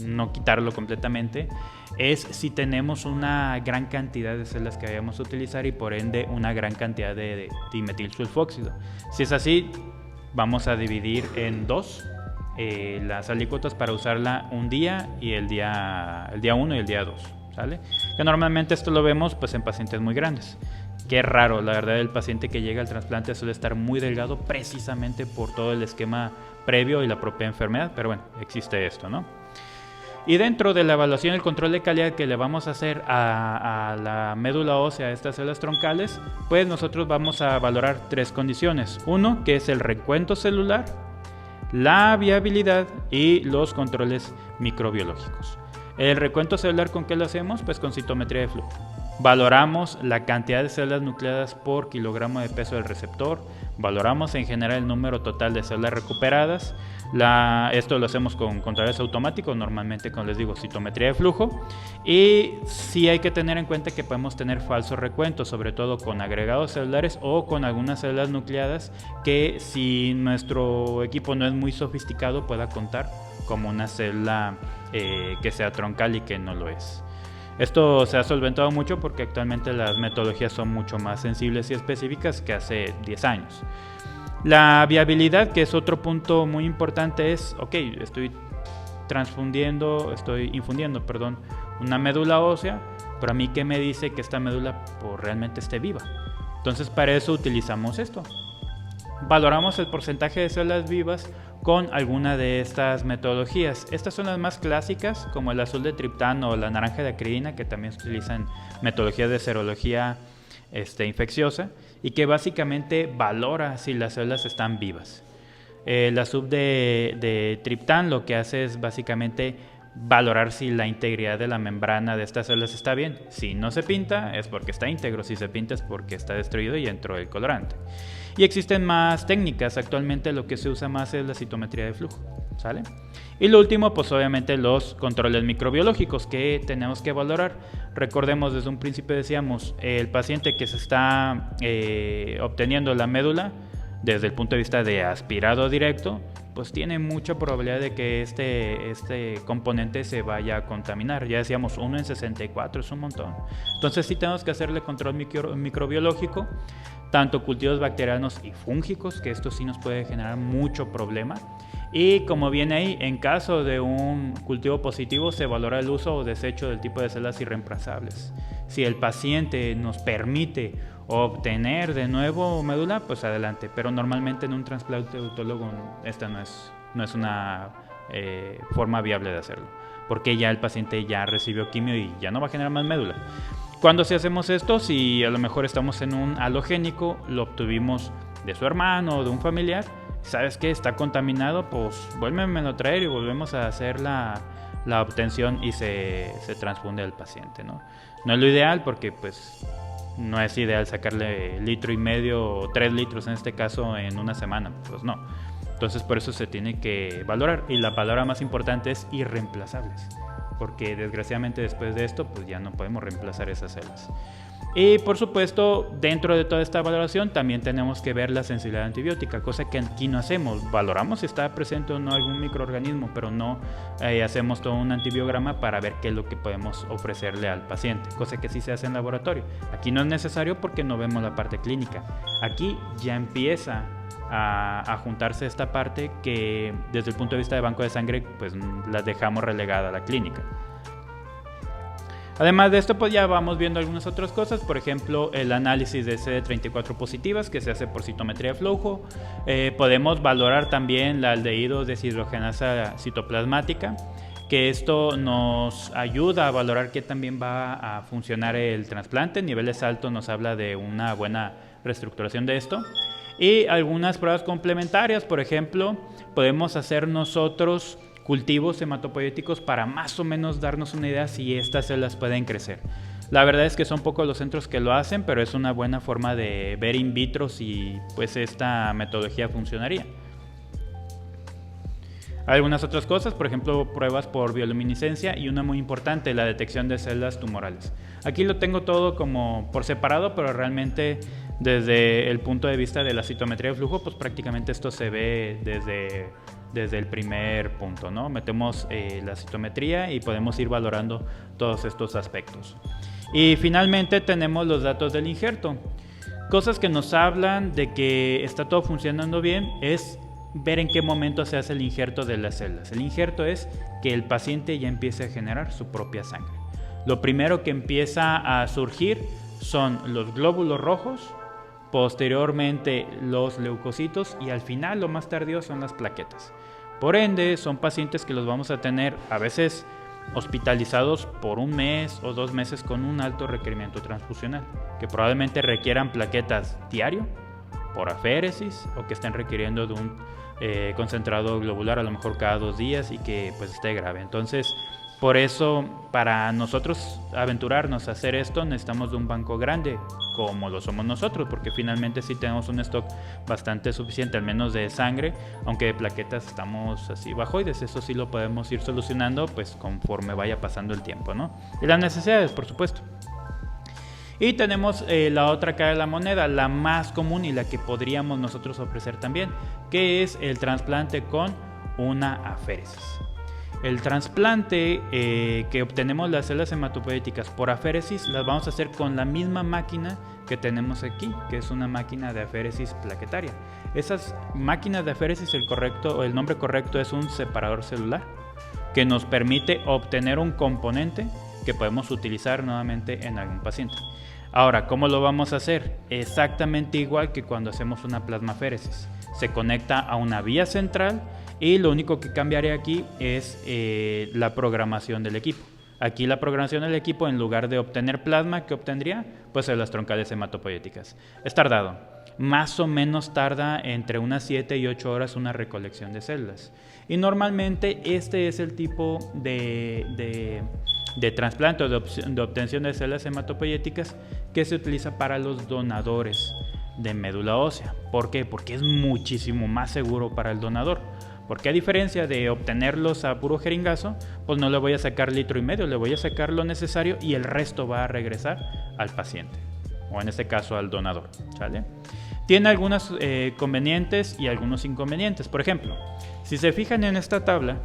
no quitarlo completamente, es si tenemos una gran cantidad de células que vayamos a utilizar y por ende una gran cantidad de dimetilsulfóxido. Si es así, vamos a dividir en dos las alícuotas para usarla un día y el día 1 y el día 2, ¿sale? Que normalmente esto lo vemos pues en pacientes muy grandes. Qué raro, la verdad, el paciente que llega al trasplante suele estar muy delgado precisamente por todo el esquema previo y la propia enfermedad, pero bueno, existe esto, ¿no? Y dentro de la evaluación y el control de calidad que le vamos a hacer a la médula ósea, a estas células troncales, pues nosotros vamos a valorar tres condiciones. Uno, que es el recuento celular, la viabilidad y los controles microbiológicos. El recuento celular, ¿con qué lo hacemos? Pues con citometría de flujo. Valoramos la cantidad de células nucleadas por kilogramo de peso del receptor, valoramos en general el número total de células recuperadas. Esto lo hacemos con contadores automáticos, normalmente, como les digo, citometría de flujo. Y sí hay que tener en cuenta que podemos tener falsos recuentos, sobre todo con agregados celulares o con algunas células nucleadas que, si nuestro equipo no es muy sofisticado, pueda contar como una célula que sea troncal y que no lo es. Esto se ha solventado mucho porque actualmente las metodologías son mucho más sensibles y específicas que hace 10 años. La viabilidad, que es otro punto muy importante, es, ok, estoy infundiendo una médula ósea, pero a mí ¿qué me dice que esta médula realmente esté viva? Entonces para eso utilizamos esto. Valoramos el porcentaje de células vivas con alguna de estas metodologías. Estas son las más clásicas, como el azul de triptano o la naranja de acridina, que también se utilizan metodologías de serología infecciosa, y que básicamente valora si las células están vivas. El azul de triptán lo que hace es básicamente valorar si la integridad de la membrana de estas células está bien. Si no se pinta es porque está íntegro, si se pinta es porque está destruido y entró el colorante. Y existen más técnicas. Actualmente lo que se usa más es la citometría de flujo, ¿sale? Y lo último, pues obviamente los controles microbiológicos que tenemos que valorar. Recordemos, desde un principio decíamos, el paciente que se está obteniendo la médula, desde el punto de vista de aspirado directo, pues tiene mucha probabilidad de que este componente se vaya a contaminar. Ya decíamos, 1 en 64 es un montón. Entonces sí tenemos que hacerle control microbiológico, tanto cultivos bacterianos y fúngicos, que esto sí nos puede generar mucho problema. Y como viene ahí, en caso de un cultivo positivo se valora el uso o desecho del tipo de células irreemplazables. Si el paciente nos permite obtener de nuevo médula, pues adelante, pero normalmente en un trasplante autólogo esta no es una forma viable de hacerlo, porque ya el paciente ya recibió quimio y ya no va a generar más médula. Cuando si hacemos esto, si a lo mejor estamos en un halogénico, lo obtuvimos de su hermano o de un familiar, ¿sabes qué? Está contaminado, pues vuélvemelo a traer y volvemos a hacer la obtención y se transfunde al paciente, ¿no? No es lo ideal porque pues no es ideal sacarle 1,5 litros o 3 litros en este caso en una semana, pues no. Entonces por eso se tiene que valorar, y la palabra más importante es irreemplazables, porque desgraciadamente después de esto pues ya no podemos reemplazar esas células. Y por supuesto, dentro de toda esta valoración también tenemos que ver la sensibilidad antibiótica, cosa que aquí no hacemos. Valoramos si está presente o no algún microorganismo, pero no hacemos todo un antibiograma para ver qué es lo que podemos ofrecerle al paciente, cosa que sí se hace en laboratorio. Aquí no es necesario porque no vemos la parte clínica. Aquí ya empieza a juntarse esta parte que desde el punto de vista de banco de sangre pues la dejamos relegada a la clínica. Además de esto, pues ya vamos viendo algunas otras cosas, por ejemplo, el análisis de CD34 positivas que se hace por citometría de flujo. Podemos valorar también la aldehído deshidrogenasa citoplasmática, que esto nos ayuda a valorar qué también va a funcionar el trasplante. En niveles altos nos habla de una buena reestructuración de esto. Y algunas pruebas complementarias, por ejemplo, podemos hacer nosotros cultivos hematopoyéticos para más o menos darnos una idea si estas células pueden crecer. La verdad es que son pocos los centros que lo hacen, pero es una buena forma de ver in vitro si pues esta metodología funcionaría. Algunas otras cosas, por ejemplo, pruebas por bioluminiscencia y una muy importante, la detección de células tumorales. Aquí lo tengo todo como por separado, pero realmente desde el punto de vista de la citometría de flujo, pues prácticamente esto se ve desde el primer punto, ¿no? Metemos la citometría y podemos ir valorando todos estos aspectos. Y finalmente tenemos los datos del injerto. Cosas que nos hablan de que está todo funcionando bien es ver en qué momento se hace el injerto de las células. El injerto es que el paciente ya empiece a generar su propia sangre. Lo primero que empieza a surgir son los glóbulos rojos, posteriormente los leucocitos y al final, lo más tardío, son las plaquetas. Por ende, son pacientes que los vamos a tener a veces hospitalizados por 1 mes o 2 meses con un alto requerimiento transfusional, que probablemente requieran plaquetas diario por aféresis o que estén requiriendo de un concentrado globular a lo mejor cada 2 días y que pues esté grave. Entonces, por eso, para nosotros aventurarnos a hacer esto, necesitamos de un banco grande, como lo somos nosotros, porque finalmente sí tenemos un stock bastante suficiente, al menos de sangre, aunque de plaquetas estamos así bajoides. Eso sí lo podemos ir solucionando pues conforme vaya pasando el tiempo, ¿no? Y las necesidades, por supuesto. Y tenemos la otra cara de la moneda, la más común y la que podríamos nosotros ofrecer también, que es el trasplante con una aféresis. El trasplante que obtenemos las células hematopoyéticas por aféresis las vamos a hacer con la misma máquina que tenemos aquí, que es una máquina de aféresis plaquetaria. Esas máquinas de aféresis, el nombre correcto es un separador celular, que nos permite obtener un componente que podemos utilizar nuevamente en algún paciente. Ahora, ¿cómo lo vamos a hacer? Exactamente igual que cuando hacemos una plasmaféresis. Se conecta a una vía central y lo único que cambiaría aquí es la programación del equipo. Aquí la programación del equipo, en lugar de obtener plasma, ¿qué obtendría? Pues células troncales hematopoyéticas. Es tardado. Más o menos tarda entre unas 7 y 8 horas una recolección de células. Y normalmente este es el tipo de trasplante o de obtención de células hematopoyéticas que se utiliza para los donadores de médula ósea. ¿Por qué? Porque es muchísimo más seguro para el donador. Porque a diferencia de obtenerlos a puro jeringazo, pues no le voy a sacar 1,5 litros, le voy a sacar lo necesario y el resto va a regresar al paciente, o en este caso al donador, ¿sale? Tiene algunos convenientes y algunos inconvenientes. Por ejemplo, si se fijan en esta tabla,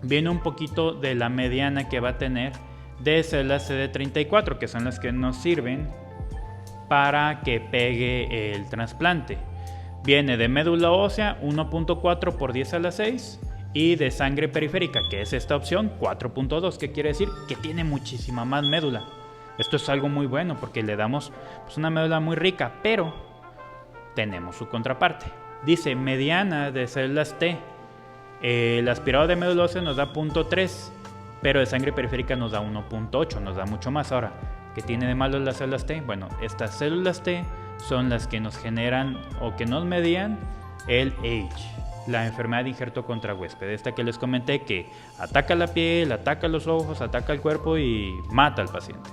viene un poquito de la mediana que va a tener de células CD34, que son las que nos sirven para que pegue el trasplante. Viene de médula ósea 1.4 por 10 a la 6 y de sangre periférica, que es esta opción, 4.2, que quiere decir que tiene muchísima más médula. Esto es algo muy bueno porque le damos pues, una médula muy rica, pero tenemos su contraparte. Dice mediana de células T. El aspirado de médula ósea nos da 0.3, pero de sangre periférica nos da 1.8, nos da mucho más. Ahora, ¿qué tiene de malo las células T? Bueno, estas células T son las que nos generan o que nos medían el H, la enfermedad de injerto contra huésped, esta que les comenté que ataca la piel, ataca los ojos, ataca el cuerpo y mata al paciente,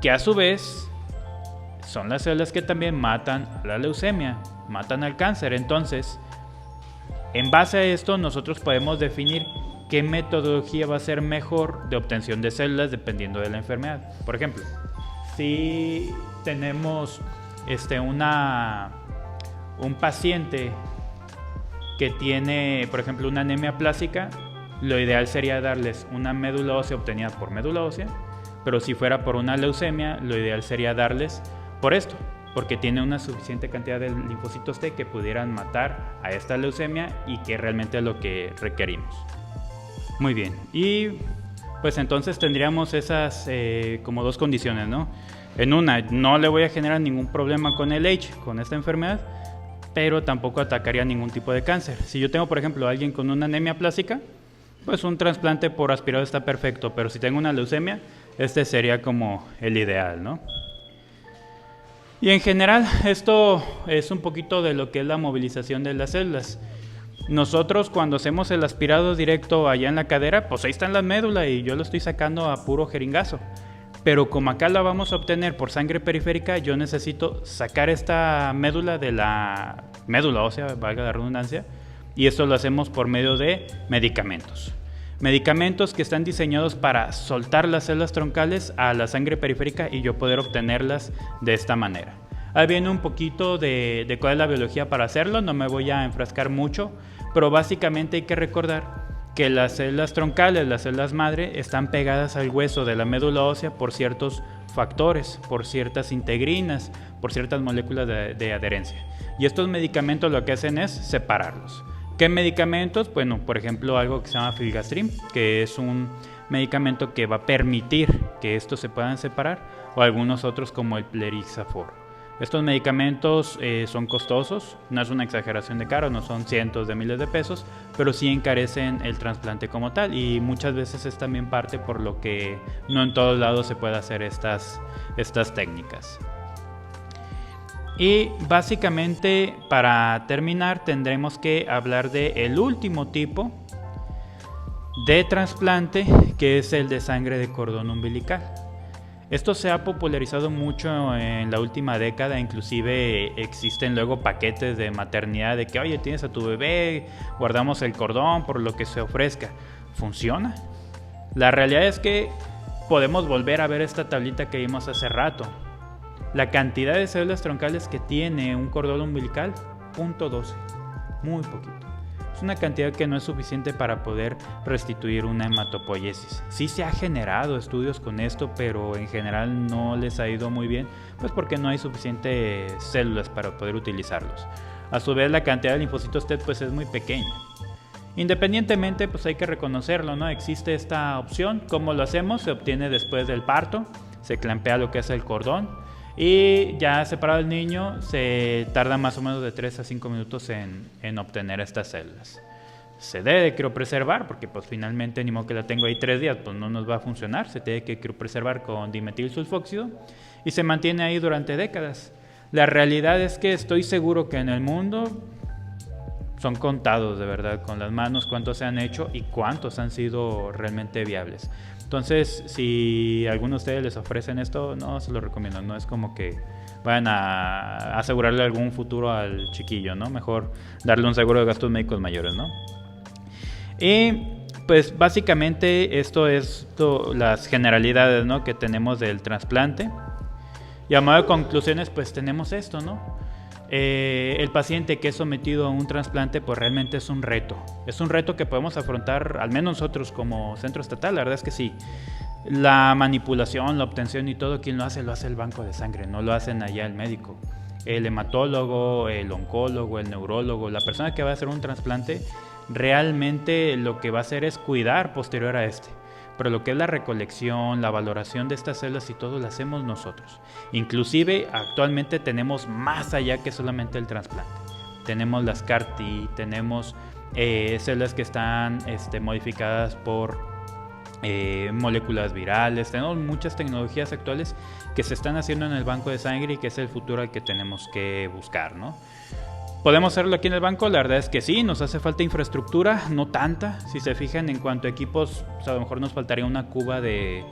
que a su vez son las células que también matan a la leucemia, matan al cáncer. Entonces, en base a esto nosotros podemos definir qué metodología va a ser mejor de obtención de células dependiendo de la enfermedad. Por ejemplo, si tenemos un paciente que tiene, por ejemplo, una anemia plástica, lo ideal sería darles una médula ósea obtenida por médula ósea, pero si fuera por una leucemia, lo ideal sería darles por esto, porque tiene una suficiente cantidad de linfocitos T que pudieran matar a esta leucemia y que realmente es lo que requerimos. Muy bien, y pues entonces tendríamos esas como dos condiciones, ¿no? En una, no le voy a generar ningún problema con el H, con esta enfermedad, pero tampoco atacaría ningún tipo de cáncer. Si yo tengo, por ejemplo, a alguien con una anemia plástica, pues un trasplante por aspirado está perfecto, pero si tengo una leucemia, este sería como el ideal, ¿no? Y en general, esto es un poquito de lo que es la movilización de las células. Nosotros cuando hacemos el aspirado directo allá en la cadera, pues ahí está en la médula y yo lo estoy sacando a puro jeringazo. Pero como acá la vamos a obtener por sangre periférica, yo necesito sacar esta médula de la médula ósea, valga la redundancia, y esto lo hacemos por medio de medicamentos. Medicamentos que están diseñados para soltar las células troncales a la sangre periférica y yo poder obtenerlas de esta manera. Ahí viene un poquito de cuál es la biología para hacerlo, no me voy a enfrascar mucho, pero básicamente hay que recordar que las células troncales, las células madre, están pegadas al hueso de la médula ósea por ciertos factores, por ciertas integrinas, por ciertas moléculas de adherencia. Y estos medicamentos lo que hacen es separarlos. ¿Qué medicamentos? Bueno, por ejemplo, algo que se llama filgrastim, que es un medicamento que va a permitir que estos se puedan separar, o algunos otros como el plerixafor. Estos medicamentos son costosos, no es una exageración de caro, no son cientos de miles de pesos, pero sí encarecen el trasplante como tal, y muchas veces es también parte por lo que no en todos lados se puede hacer estas técnicas. Y básicamente, para terminar, tendremos que hablar del último tipo de trasplante, que es el de sangre de cordón umbilical. Esto se ha popularizado mucho en la última década, inclusive existen luego paquetes de maternidad de que, oye, tienes a tu bebé, guardamos el cordón por lo que se ofrezca. ¿Funciona? La realidad es que podemos volver a ver esta tablita que vimos hace rato. La cantidad de células troncales que tiene un cordón umbilical, 0.12, muy poquito. Es una cantidad que no es suficiente para poder restituir una hematopoiesis. Sí se ha generado estudios con esto, pero en general no les ha ido muy bien, pues porque no hay suficientes células para poder utilizarlos. A su vez, la cantidad de linfocitos T pues es muy pequeña. Independientemente, pues hay que reconocerlo, ¿no? Existe esta opción. ¿Cómo lo hacemos? Se obtiene después del parto, se clampea lo que es el cordón, y ya separado el niño se tarda más o menos de 3 a 5 minutos en obtener estas células. Se debe de criopreservar porque pues finalmente ni modo que la tengo ahí 3 días, pues no nos va a funcionar. Se tiene que criopreservar con dimetilsulfóxido y se mantiene ahí durante décadas. La realidad es que estoy seguro que en el mundo son contados de verdad con las manos cuántos se han hecho y cuántos han sido realmente viables. Entonces, si a alguno de ustedes les ofrecen esto, no se lo recomiendo. No es como que vayan a asegurarle algún futuro al chiquillo, ¿no? Mejor darle un seguro de gastos médicos mayores, ¿no? Y pues básicamente esto es las generalidades, ¿no?, que tenemos del trasplante. Y a modo de conclusiones, pues tenemos esto, ¿no? El paciente que es sometido a un trasplante pues realmente es un reto. Es un reto que podemos afrontar, al menos nosotros como centro estatal, la verdad es que sí. La manipulación, la obtención y todo, quien lo hace el banco de sangre, no lo hacen allá el médico. El hematólogo, el oncólogo, el neurólogo, la persona que va a hacer un trasplante, realmente lo que va a hacer es cuidar posterior a este. Pero lo que es la recolección, la valoración de estas células y todo lo hacemos nosotros. Inclusive actualmente tenemos más allá que solamente el trasplante. Tenemos las CAR-T, tenemos células que están modificadas por moléculas virales. Tenemos muchas tecnologías actuales que se están haciendo en el banco de sangre y que es el futuro al que tenemos que buscar, ¿no? ¿Podemos hacerlo aquí en el banco? La verdad es que sí, nos hace falta infraestructura, no tanta. Si se fijan en cuanto a equipos, pues a lo mejor nos faltaría una cuba de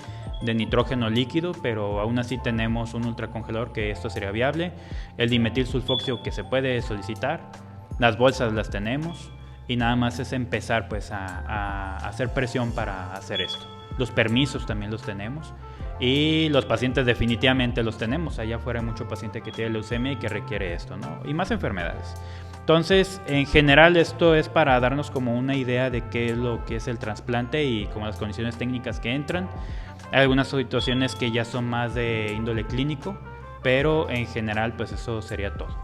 nitrógeno líquido, pero aún así tenemos un ultracongelador que esto sería viable. El dimetilsulfóxido que se puede solicitar, las bolsas las tenemos y nada más es empezar pues a hacer presión para hacer esto. Los permisos también los tenemos. Y los pacientes definitivamente los tenemos. Allá afuera hay mucho paciente que tiene leucemia y que requiere esto, ¿no? Y más enfermedades. Entonces, en general, esto es para darnos como una idea de qué es lo que es el trasplante y como las condiciones técnicas que entran. Hay algunas situaciones que ya son más de índole clínico, pero en general, pues eso sería todo.